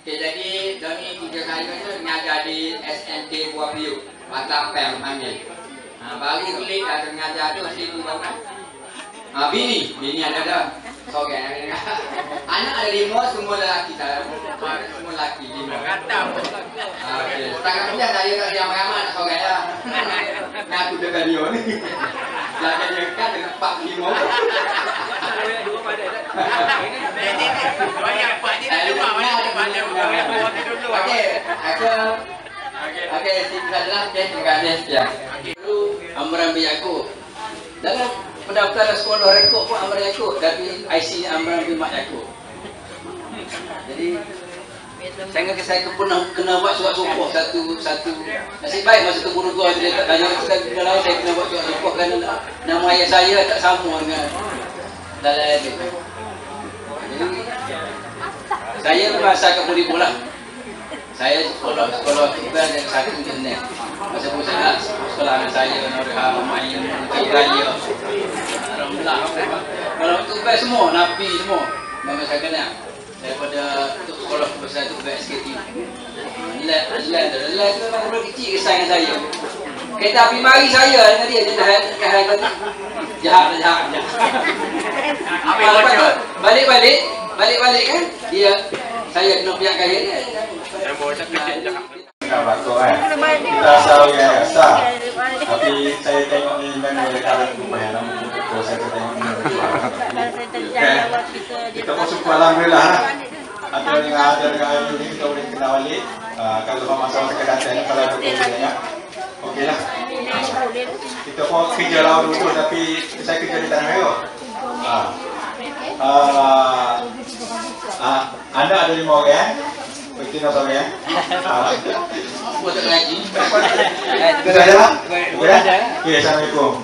Okay, jadi kami tiga saya tu mengajar di SNT Buah Piuk, Mata Pem panggil. Bagi klik ada mengajar tu masih tu bang. Bini ada dah. Okey, anak ada 5, semua lelaki saya. Semua lelaki 5. Okey, sekarang ni saya tak yang ramai anak sorang dah. Nak aku dekat dia ni. Jaga dekat dengan Pak 5. Okey, silakan terima kasih ya. Amran bin Yaakob. Dalam pendaftaran sekolah rekod pun Amran Yaakob, tapi IC Amran bin Mak Yaakob. Jadi saya kena buat surat sopoh satu. Nasib baik masa tu guru tua dia tak tanya kita lain saya kena buat surat sopoh kerana nama ayah saya tak sama dengan dalam itu. Jadi saya merasa kepulih pula. Saya sekolah juga dan satu internet. Masa pun saya nak sekolah anak saya Nurha, Umayyah, Raya. Alhamdulillah. Kalau tu best semua, Nabi semua. Memang saya kenal. Daripada untuk sekolah besar tu best SKT. Lab tu memang budak kecil kesayangan saya. Kereta api mari saya dengan dia dah jahat. Lepas tu balik kan dia saya kena pihak kaya dia. Kita tahu yang asal, tapi saya tengok ni memang kalau lumayan lama untuk saya tengok ni. Kita pun syukur alhamdulillah. Ada dengan ini kita boleh kenal balik. Kalau masa kedatang kalau betul ya. Okeylah. Kita pun kerja lawan dulu tapi saya kerja di Tanah Merah. Anda ada 5 orang. Betul tak ya? Buat lagi. Itu saja. Okey, assalamualaikum.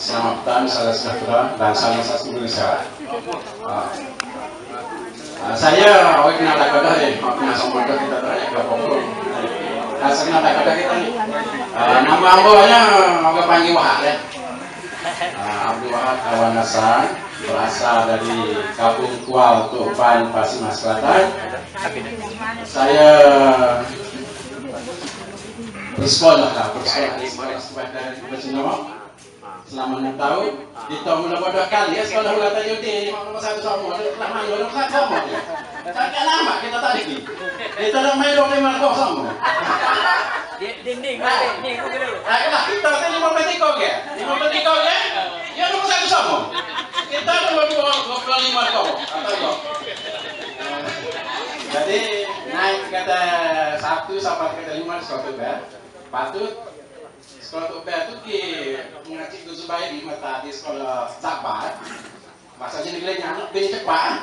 Selamat petang, salam sejahtera dan salam satu Indonesia. Saya awak kenal tak ada aku nak sama kita tak ada apa-apa. Saya kenal tak ada kita ni. Nama ambanya orang panggil Wahab ya. Abdul Wahab Awan Hasan, berasal dari Kampung Kual, Tuban, Pasir Mas Selatan. Saya bersekolah di sekolah dari Bersinawa selama 6 tahun. Di tahun mula pada kali ya sekolah ulang tajam di nomor 1 sama. Telah main nomor 1 sama dia. Tak lama kita tak lagi. Kita dah main 25 sama. Dinding ni dulu. Lah kita kan 53 ke? 53 ke? Ya nomor 1 sama. Kita nomor 25 sama. Jadi naik kata 1 sampai kata 5 sekolah ber. Patut sekolah ber tu ki mengaji tu supaya di mata di sekolah sabar. Maksudnya nilainya anak bin cepat.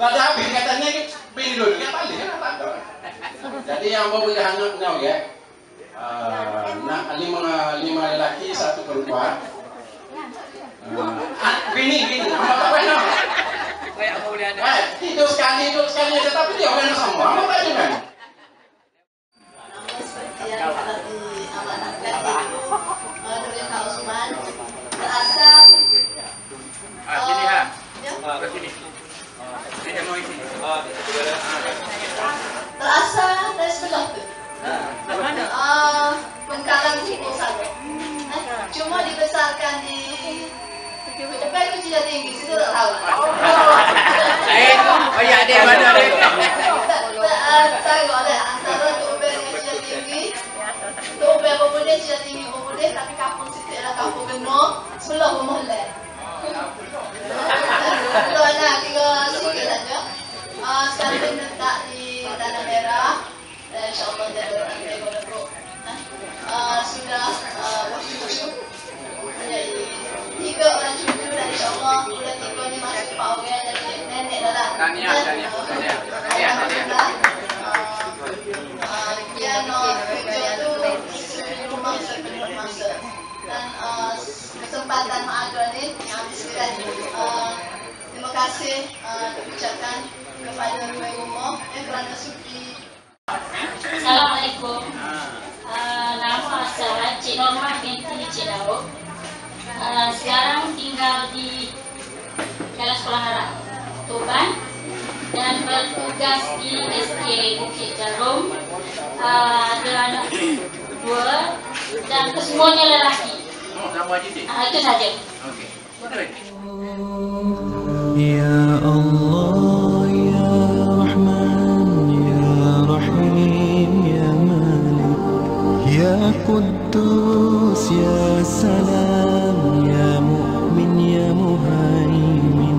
Tak ada habis katanya bin dulu kan balik kan tak ada. Jadi yang mau boleh anak ya. 5 lelaki 1 perempuan. Bini apa apa Kayak mau dia ada. Itu sekali aja tapi dia orang sama. Apa tak dengan? Yang telah diamanatkan oleh Kak Usman berasal Sini ha. ya, Ke sini. Sini mau sini. berasal dari sebelah tu. Mana? Bengkalan Timur sana. Cuma dibesarkan di Cepat itu tidak tinggi, situ tak tahu. Oh ya, dia mana dia? Saya ada antara Tubel yang tidak tinggi, Tubel Boboleh tidak tinggi Boboleh, tapi kampung situ adalah kampung Genong, sebelah rumah Lek. Kalau nak tinggal sikit saja. Sekarang ini letak di Tanah Merah, dan insyaAllah dia akan berlaku. Sudah cucu, menjadi 3 orang cucu dan insyaAllah bulan 3 ni masuk pawai jadi nenek dah lah. Tahniah. Alhamdulillah. Dia nak kerja tu sebelum masa dan kesempatan mengajar ni habiskan. Terima kasih ucapkan kepada Tuan Rumah kerana sudi. Assalamualaikum. Nama saya Cik Norma binti Cik Daud. Sekarang tinggal di Jalan Sekolah Harap. Tuban dan bertugas di SK Bukit Jarum. Ada anak 2 dan kesemuanya lelaki. Nama Haji. Itu saja. Okey. يا الله يا رحمن يا رحيم يا مالك يا قدوس يا سلام يا مؤمن يا مهيمن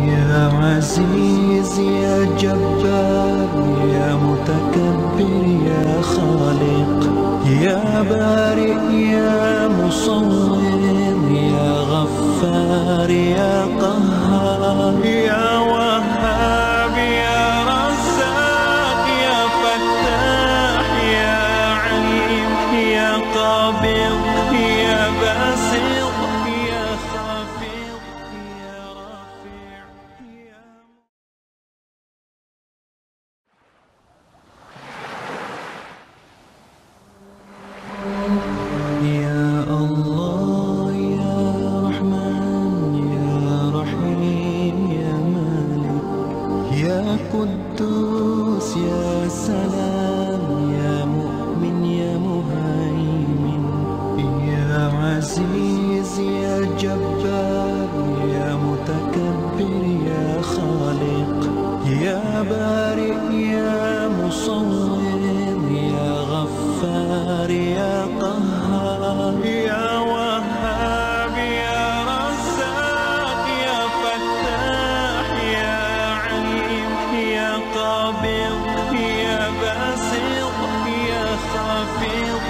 يا عزيز يا جبار يا متكبر يا خالق يا بارئ يا مصور يا غفار يا قهار يا وهاب يا رزاق يا فتاح يا عليم يا قابض يا باسط يا خافض يا رافع يا يا الله يا رحمن يا رحيم يا مالك يا قدوس يا سلام يا مؤمن يا مهيمن يا عزيز يا جبار يا متكبر يا خالق يا بارئ يا مصور يا غفار يا قهار يا وهاب يا رزاق يا فتاح يا عليم يا قابض يا باسط يا خافض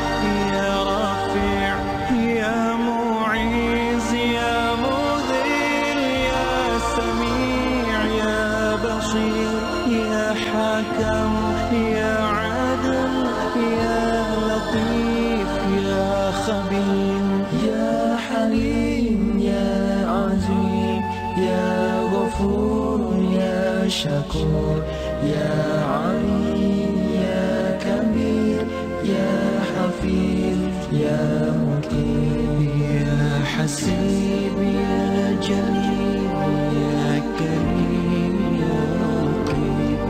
يا رافع يا معيز يا مذل يا سميع يا بصير يا حكم يا عدل يا لطيف يا خبير يا حليم يا عظيم يا غفور يا شكور يا عليم يا كبير يا حفيظ يا مقيم يا حسيب يا جليل يا كريم يا رقيب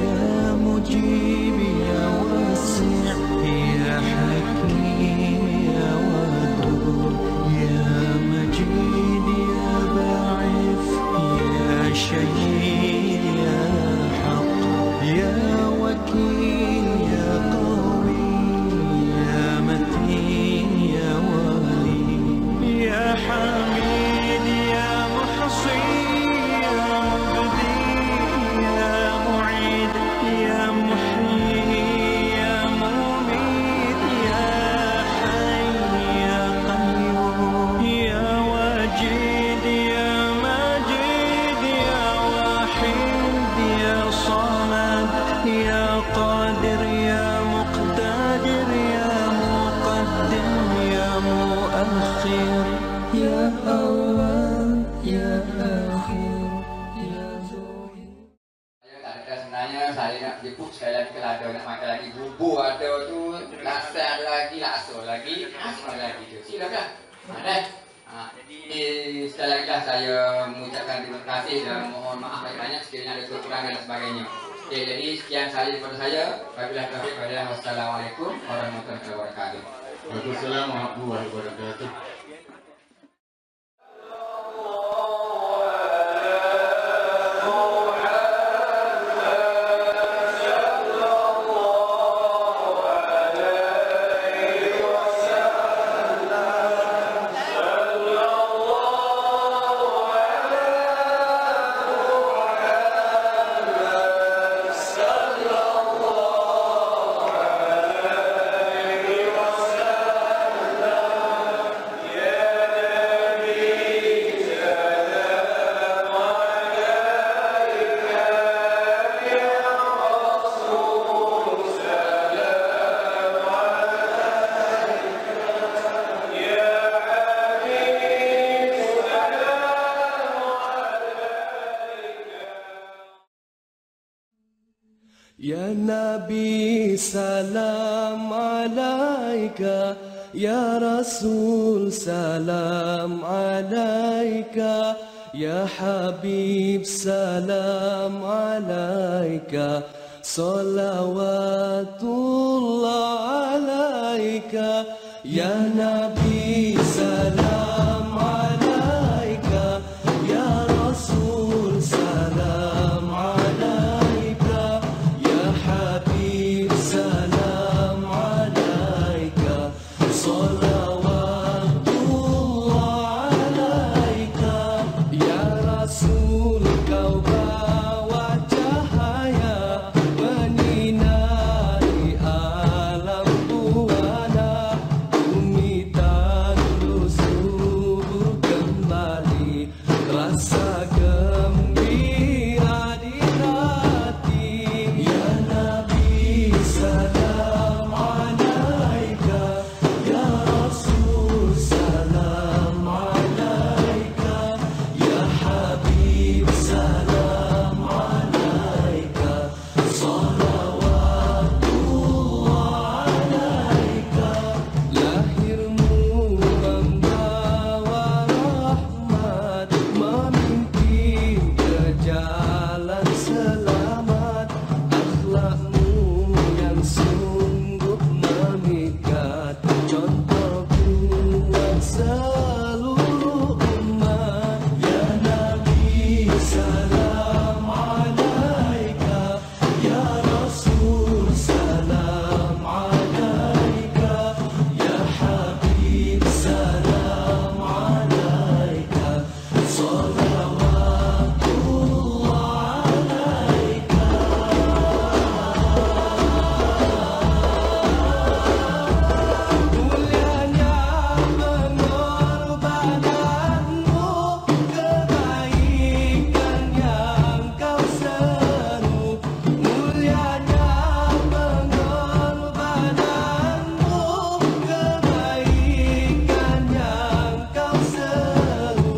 يا مجيب يا واسع يا حكيم يا ودود يا مجيد يا باعث يا شهيد يا حق يا وكيل يا قوي يا متين يا ولي يا حميد يا محصي يا مبدي يا معيد يا محيي يا مميت يا حي يا قيوم يا واجد يا ماجد يا واحد يا صمد يا قادر يا مقتدر يا مقدم يا مؤخر يا أول يا آخر يا ذو Sebenarnya saya nak jemput sekali lagi kalau ada nak makan lagi bubur ada tu, laksa ada lagi, lakso lagi, asam lagi tu. Silakan. Ada. Jadi sekali lagi lah saya mengucapkan terima kasih dan mohon maaf banyak-banyak sekiranya ada kekurangan dan sebagainya. Okey, jadi sekian sahaja daripada saya. Wabillahi taufiq wal hidayah. Wassalamualaikum warahmatullahi wabarakatuh. Waalaikumsalam warahmatullahi wabarakatuh. Ya Nabi salam alaika, Ya Rasul salam alaika, Ya Habib salam alaika, salawatullah alaika. Ya Nabi salam alaika, ya Rasul salam alaika, ya Habib salam alaika, salawatullah alaika. Ya Rasul kau bawa cahaya menyinari alam buana, bumi tandus subur kembali, rasa gembira di hati. Ya Nabi salam alaika, ya Rasul salam alaika, ya Habib salam alaika, salawatullah alaika. Lahirmu membawa rahmat, memimpin ke jalan selamat. Akhlakmu yang sungguh memikat, contoh buat seluruh umat. Ya Nabi salam alaika, ya Rasul salam alaika, ya Habib salam alaika, salawatullah alaika. Mulianya pengorbananmu, kebaikan yang kau seru. Mulianya pengorbananmu, kebaikan yang kau seru.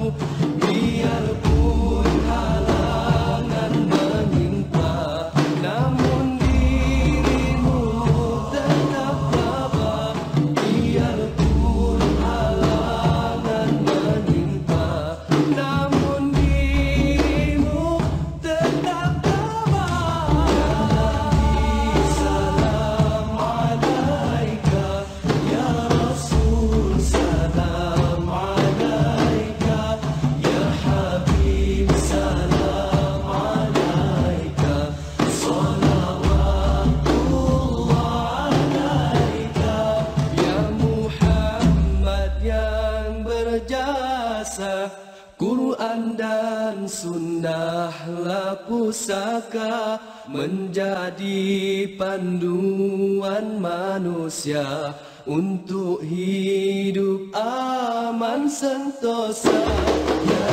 Biarpun halangan menimpa, namun dirimu tetap tabah. Biarpun halangan menimpa, namun dirimu tetap tabah. Salam alaika, ya Rasul salam alaika, ya Habib salam alaika, salawatullah alaika. Ya Muhammad yang berjasa, Quran dan sunnahlah pusaka, menjadi panduan manusia untuk hidup aman sentosa. Ya